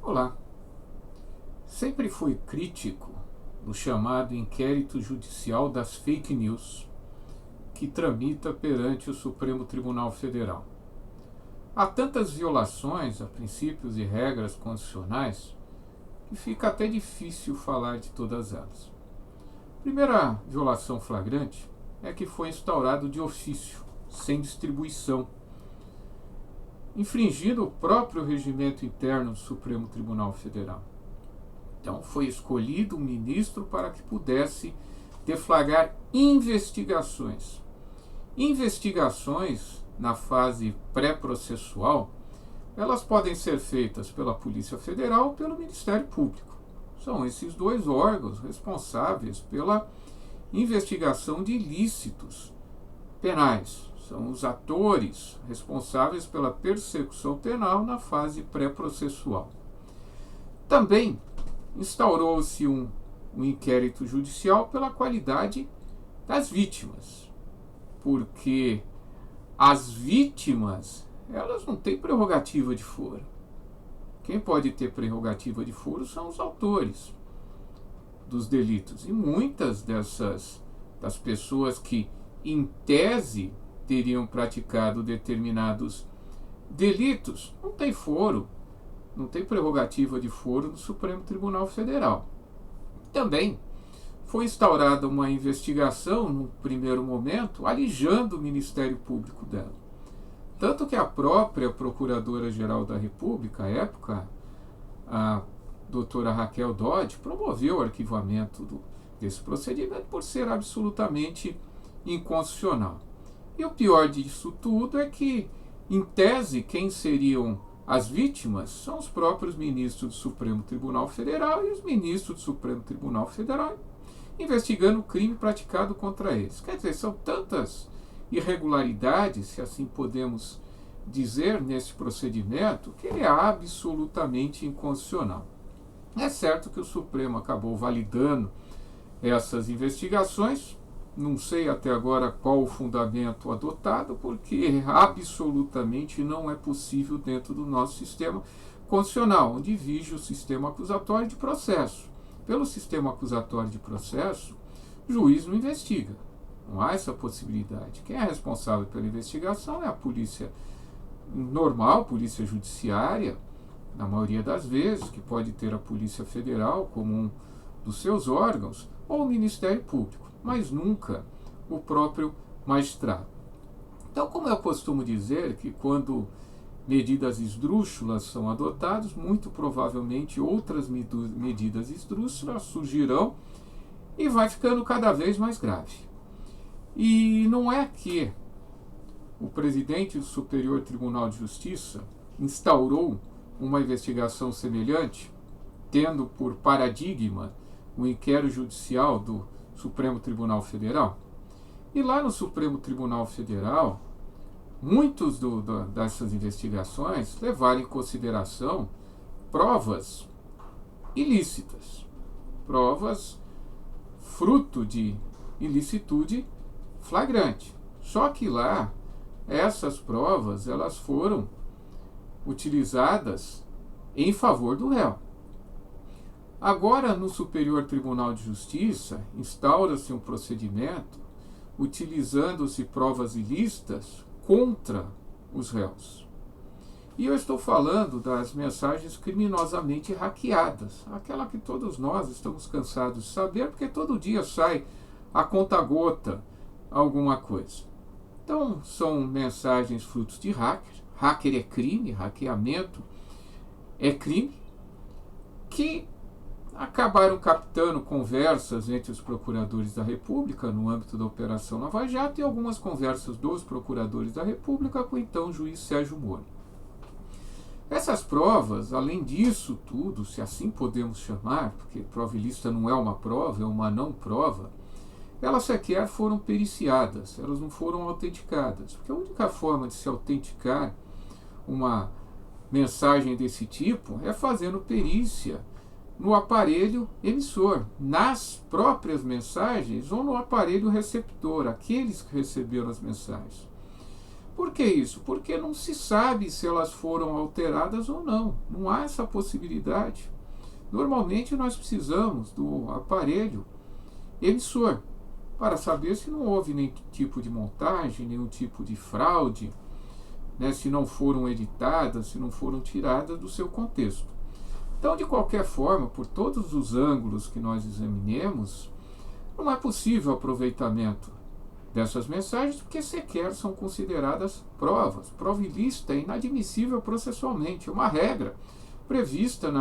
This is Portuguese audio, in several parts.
Olá. Sempre fui crítico do chamado inquérito judicial das fake news que tramita perante o Supremo Tribunal Federal. Há tantas violações a princípios e regras constitucionais que fica até difícil falar de todas elas. A primeira violação flagrante é que foi instaurado de ofício, sem distribuição, infringindo o próprio regimento interno do Supremo Tribunal Federal. Então foi escolhido um ministro para que pudesse deflagrar investigações. Investigações na fase pré-processual, elas podem ser feitas pela Polícia Federal ou pelo Ministério Público. São esses dois órgãos responsáveis pela investigação de ilícitos penais. São os atores responsáveis pela persecução penal na fase pré-processual. Também instaurou-se um inquérito judicial pela qualidade das vítimas, porque as vítimas, elas não têm prerrogativa de foro. Quem pode ter prerrogativa de foro são os autores dos delitos. E muitas das pessoas que, em tese, teriam praticado determinados delitos, não tem foro, não tem prerrogativa de foro no Supremo Tribunal Federal. Também foi instaurada uma investigação, no primeiro momento, alijando o Ministério Público dela. Tanto que a própria Procuradora-Geral da República, à época, a doutora Raquel Dodge, promoveu o arquivamento desse procedimento por ser absolutamente inconstitucional. E o pior disso tudo é que, em tese, quem seriam as vítimas são os próprios ministros do Supremo Tribunal Federal e os ministros do Supremo Tribunal Federal investigando o crime praticado contra eles. Quer dizer, são tantas irregularidades, se assim podemos dizer, nesse procedimento, que ele é absolutamente inconstitucional. É certo que o Supremo acabou validando essas investigações. Não sei até agora qual o fundamento adotado, porque absolutamente não é possível dentro do nosso sistema constitucional, onde vige o sistema acusatório de processo. Pelo sistema acusatório de processo, o juiz não investiga. Não há essa possibilidade. Quem é responsável pela investigação é a polícia normal, polícia judiciária, na maioria das vezes, que pode ter a Polícia Federal como um dos seus órgãos, ou o Ministério Público, mas nunca o próprio magistrado. Então, como eu costumo dizer, que quando medidas esdrúxulas são adotadas, muito provavelmente outras medidas esdrúxulas surgirão e vai ficando cada vez mais grave. E não é que o presidente do Superior Tribunal de Justiça instaurou uma investigação semelhante, tendo por paradigma o inquérito judicial do Supremo Tribunal Federal. E lá no Supremo Tribunal Federal, muitos dessas investigações levaram em consideração provas ilícitas, provas fruto de ilicitude flagrante. Só que lá, essas provas, elas foram utilizadas em favor do réu. Agora, no Superior Tribunal de Justiça, instaura-se um procedimento utilizando-se provas ilícitas contra os réus. E eu estou falando das mensagens criminosamente hackeadas, aquela que todos nós estamos cansados de saber, porque todo dia sai a conta-gota alguma coisa. Então, são mensagens frutos de hacker. Hacker é crime, hackeamento é crime, que acabaram captando conversas entre os procuradores da República no âmbito da Operação Lava Jato e algumas conversas dos procuradores da República com o então juiz Sérgio Moro. Essas provas, além disso tudo, se assim podemos chamar, porque prova ilícita não é uma prova, é uma não prova, elas sequer foram periciadas, elas não foram autenticadas, porque a única forma de se autenticar uma mensagem desse tipo é fazendo perícia no aparelho emissor, nas próprias mensagens ou no aparelho receptor, aqueles que receberam as mensagens. Por que isso? Porque não se sabe se elas foram alteradas ou não. Não há essa possibilidade. Normalmente nós precisamos do aparelho emissor para saber se não houve nenhum tipo de montagem, nenhum tipo de fraude, né, se não foram editadas, se não foram tiradas do seu contexto. Então, de qualquer forma, por todos os ângulos que nós examinemos, não é possível aproveitamento dessas mensagens porque sequer são consideradas provas. Prova ilícita é inadmissível processualmente, é uma regra prevista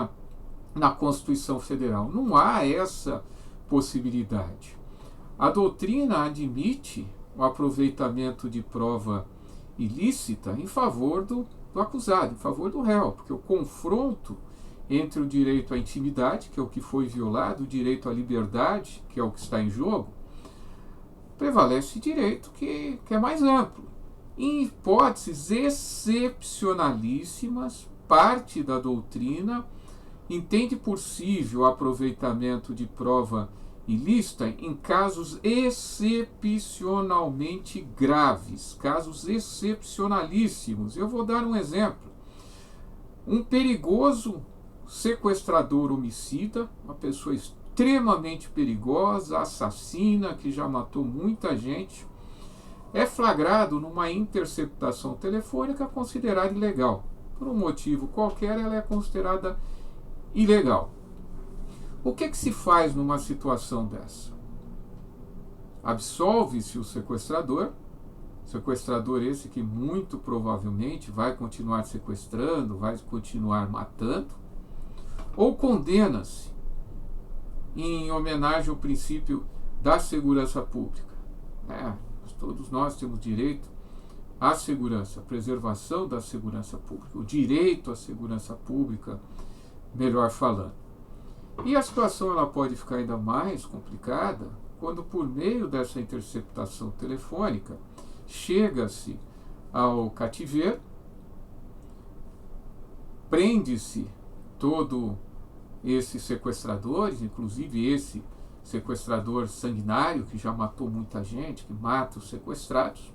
na Constituição Federal. Não há essa possibilidade. A doutrina admite o aproveitamento de prova ilícita em favor do acusado, em favor do réu, porque o confronto entre o direito à intimidade, que é o que foi violado, o direito à liberdade, que é o que está em jogo, prevalece direito que é mais amplo. Em hipóteses excepcionalíssimas, parte da doutrina entende possível o aproveitamento de prova ilícita em casos excepcionalmente graves, casos excepcionalíssimos. Eu vou dar um exemplo. Um perigoso sequestrador homicida, uma pessoa extremamente perigosa, assassina, que já matou muita gente, é flagrado numa interceptação telefônica considerada ilegal. Por um motivo qualquer, ela é considerada ilegal. O que se faz numa situação dessa? Absolve-se o sequestrador esse que muito provavelmente vai continuar sequestrando, vai continuar matando, ou condena-se em homenagem ao princípio da segurança pública. Todos nós temos direito à segurança, à preservação da segurança pública, o direito à segurança pública, melhor falando. E a situação ela pode ficar ainda mais complicada quando, por meio dessa interceptação telefônica, chega-se ao cativeiro, prende-se todo esses sequestradores, inclusive esse sequestrador sanguinário que já matou muita gente, que mata os sequestrados.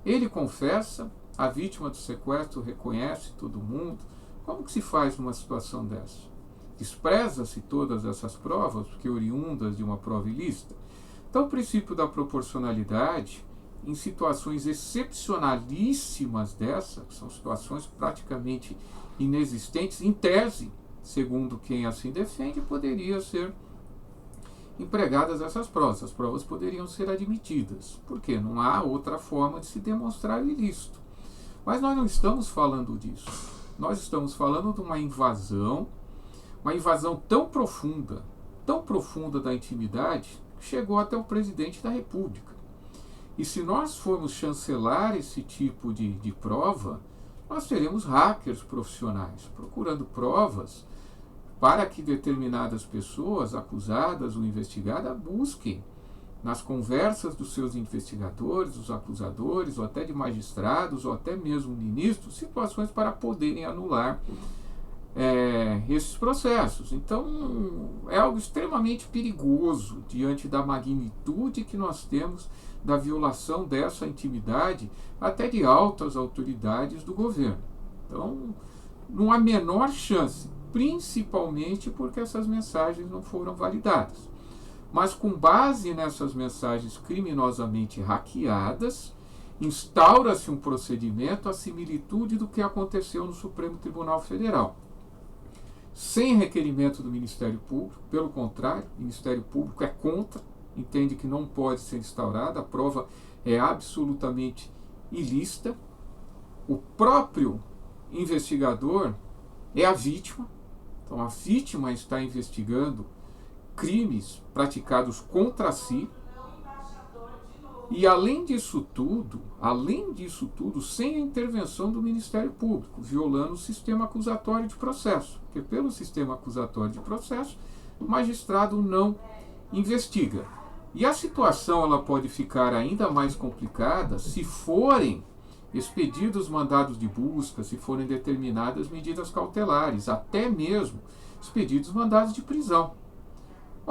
Ele confessa, a vítima do sequestro reconhece todo mundo. Como que se faz numa situação dessa? Despreza-se todas essas provas, porque oriundas de uma prova ilícita? Então, o princípio da proporcionalidade, em situações excepcionalíssimas dessa, que são situações praticamente inexistentes, em tese, segundo quem assim defende, poderia ser empregadas essas provas. As provas poderiam ser admitidas, porque não há outra forma de se demonstrar o ilícito. Mas nós não estamos falando disso. Nós estamos falando de uma invasão tão profunda da intimidade, que chegou até o presidente da República. E se nós formos chancelar esse tipo de prova, nós teremos hackers profissionais procurando provas para que determinadas pessoas acusadas ou investigadas busquem nas conversas dos seus investigadores, dos acusadores, ou até de magistrados, ou até mesmo ministros, situações para poderem anular esses processos. Então, é algo extremamente perigoso diante da magnitude que nós temos da violação dessa intimidade, até de altas autoridades do governo. Então, não há menor chance, principalmente porque essas mensagens não foram validadas. Mas com base nessas mensagens criminosamente hackeadas, instaura-se um procedimento à similitude do que aconteceu no Supremo Tribunal Federal. Sem requerimento do Ministério Público, pelo contrário, o Ministério Público é contra, entende que não pode ser instaurada, a prova é absolutamente ilícita. O próprio investigador é a vítima, então a vítima está investigando crimes praticados contra si, e além disso tudo, sem a intervenção do Ministério Público, violando o sistema acusatório de processo, porque pelo sistema acusatório de processo, o magistrado não investiga. E a situação ela pode ficar ainda mais complicada se forem expedidos mandados de busca, se forem determinadas medidas cautelares, até mesmo expedidos mandados de prisão.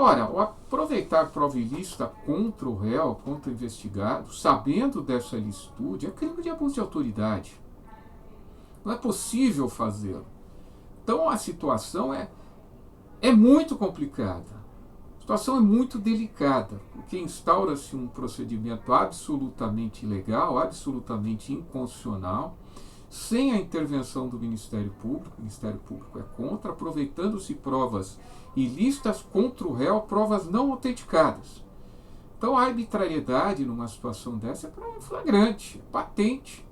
Ora, o aproveitar prova ilícita contra o réu, contra o investigado, sabendo dessa ilicitude, é crime de abuso de autoridade. Não é possível fazê-lo. Então a situação é muito complicada. A situação é muito delicada, porque instaura-se um procedimento absolutamente ilegal, absolutamente inconstitucional, sem a intervenção do Ministério Público. O Ministério Público é contra, aproveitando-se provas ilícitas contra o réu, provas não autenticadas. Então a arbitrariedade numa situação dessa é flagrante, é patente.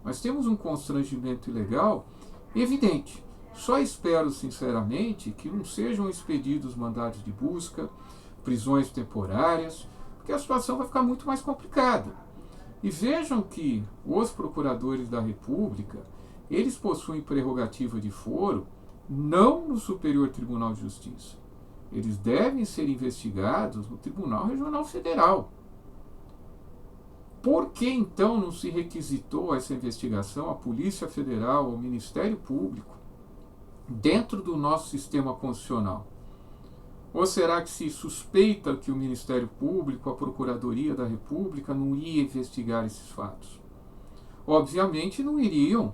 Nós temos um constrangimento ilegal evidente. Só espero, sinceramente, que não sejam expedidos mandados de busca, prisões temporárias, porque a situação vai ficar muito mais complicada. E vejam que os procuradores da República, eles possuem prerrogativa de foro não no Superior Tribunal de Justiça. Eles devem ser investigados no Tribunal Regional Federal. Por que então não se requisitou essa investigação à Polícia Federal, ao Ministério Público, dentro do nosso sistema constitucional? Ou será que se suspeita que o Ministério Público, a Procuradoria da República, não ia investigar esses fatos? Obviamente não iriam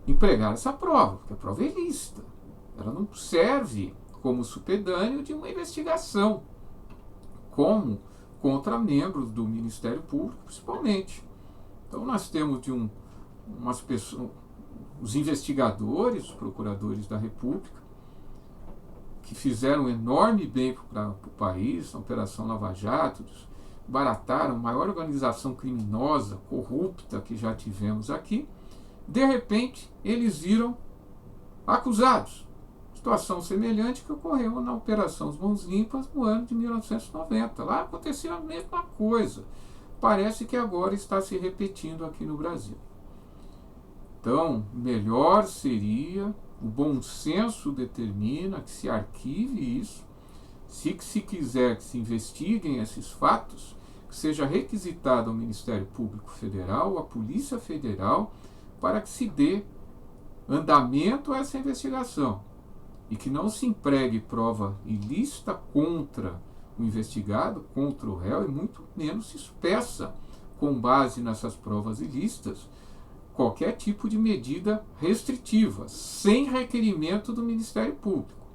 empregar essa prova, porque a prova é ilícita. Ela não serve como supedâneo de uma investigação, como contra membros do Ministério Público, principalmente. Então nós temos de umas pessoas, os investigadores, os procuradores da República, que fizeram um enorme bem para o país, na Operação Lava Jato, barataram a maior organização criminosa, corrupta que já tivemos aqui. De repente, eles viram acusados. Situação semelhante que ocorreu na Operação Mãos Limpas no ano de 1990. Lá aconteceu a mesma coisa. Parece que agora está se repetindo aqui no Brasil. Então, melhor seria, o bom senso determina que se arquive isso, se quiser que se investiguem esses fatos, que seja requisitado ao Ministério Público Federal, à Polícia Federal, para que se dê andamento a essa investigação e que não se empregue prova ilícita contra o investigado, contra o réu, e muito menos se peça, com base nessas provas ilícitas, qualquer tipo de medida restritiva, sem requerimento do Ministério Público,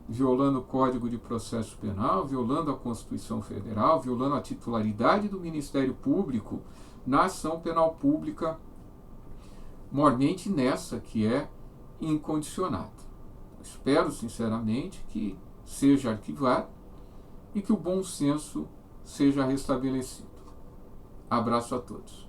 violando o Código de Processo Penal, violando a Constituição Federal, violando a titularidade do Ministério Público na ação penal pública, mormente nessa que é incondicionada. Espero, sinceramente, que seja arquivado e que o bom senso seja restabelecido. Abraço a todos.